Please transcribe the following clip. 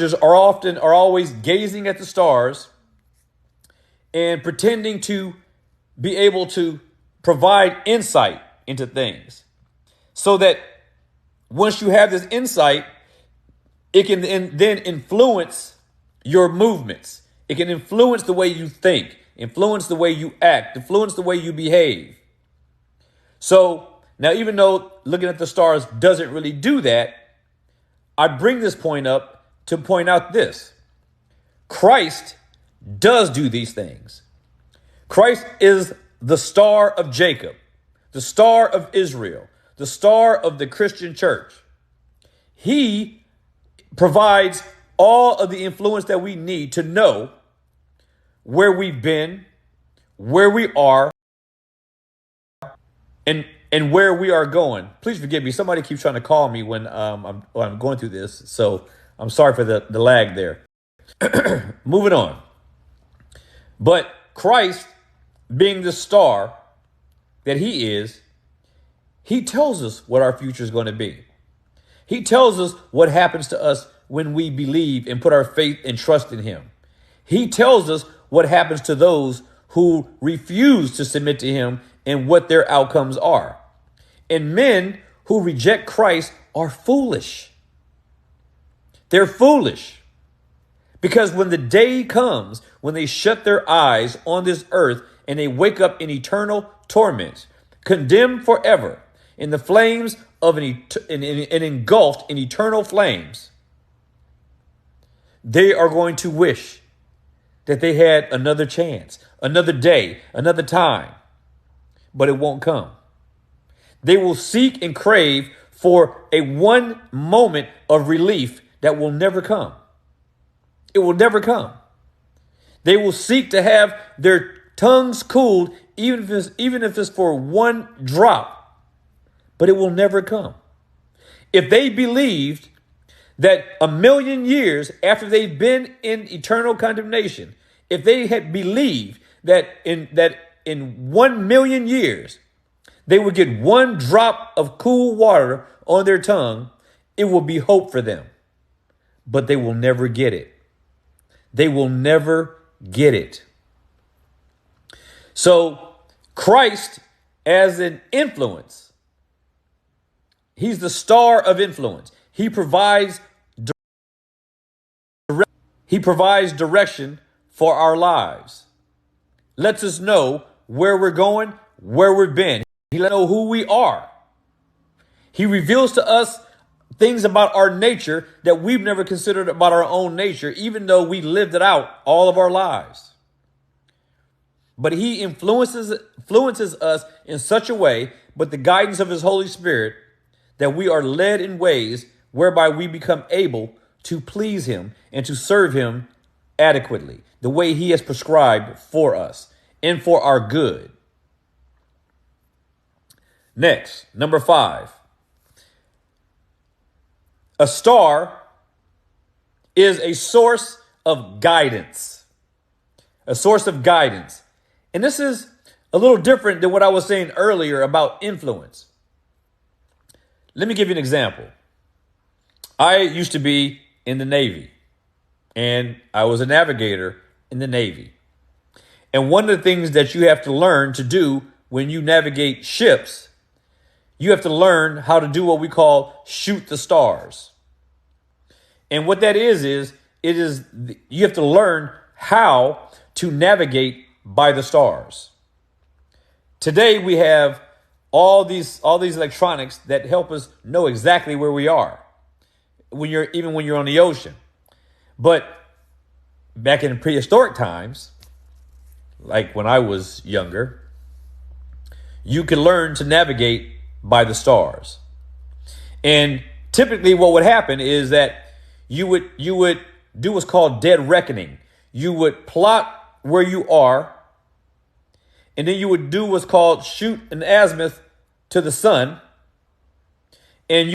are always gazing at the stars and pretending to be able to provide insight into things, so that once you have this insight, it can then influence your movements. It can influence the way you think, influence the way you act, influence the way you behave. So now, even though looking at the stars doesn't really do that, I bring this point up to point out this: Christ does do these things. Christ is the star of Jacob, the star of Israel, the star of the Christian church. He provides all of the influence that we need to know where we've been, where we are, and where we are going. Please forgive me. Somebody keeps trying to call me when I'm going through this, so I'm sorry for the lag there. Moving on. But Christ, being the star that he is, he tells us what our future is going to be. He tells us what happens to us when we believe and put our faith and trust in him. He tells us what happens to those who refuse to submit to him and what their outcomes are. And men who reject Christ are foolish. They're foolish. Because when the day comes, when they shut their eyes on this earth and they wake up in eternal torment, condemned forever in the flames of and engulfed in eternal flames, they are going to wish that they had another chance, another day, another time, but it won't come. They will seek and crave for a one moment of relief that will never come. It will never come. They will seek to have their tongues cooled, even if it's for one drop, but it will never come. If they believed that 1,000,000 years after they've been in eternal condemnation, if they had believed that in 1,000,000 years they would get one drop of cool water on their tongue, it will be hope for them. But they will never get it. They will never get it. So Christ, as an influence, he's the star of influence. He provides direction for our lives. Lets us know where we're going, where we've been. He lets us know who we are. He reveals to us things about our nature that we've never considered about our own nature, even though we lived it out all of our lives. But he influences us in such a way, with the guidance of his Holy Spirit, that we are led in ways whereby we become able to please him and to serve him adequately, the way he has prescribed for us and for our good. Next, number 5. A star is a source of guidance. A source of guidance. And this is a little different than what I was saying earlier about influence. Let me give you an example. I used to be in the Navy, and I was a navigator in the Navy. And one of the things that you have to learn to do when you navigate ships, you have to learn how to do what we call shoot the stars. And what that is you have to learn how to navigate by the stars. Today we have all these electronics that help us know exactly where we are when you're on the ocean. But back in prehistoric times, like when I was younger, you could learn to navigate by the stars. And typically what would happen is that you would do what's called dead reckoning. You would plot where you are, and then you would do what's called shoot an azimuth to the sun, and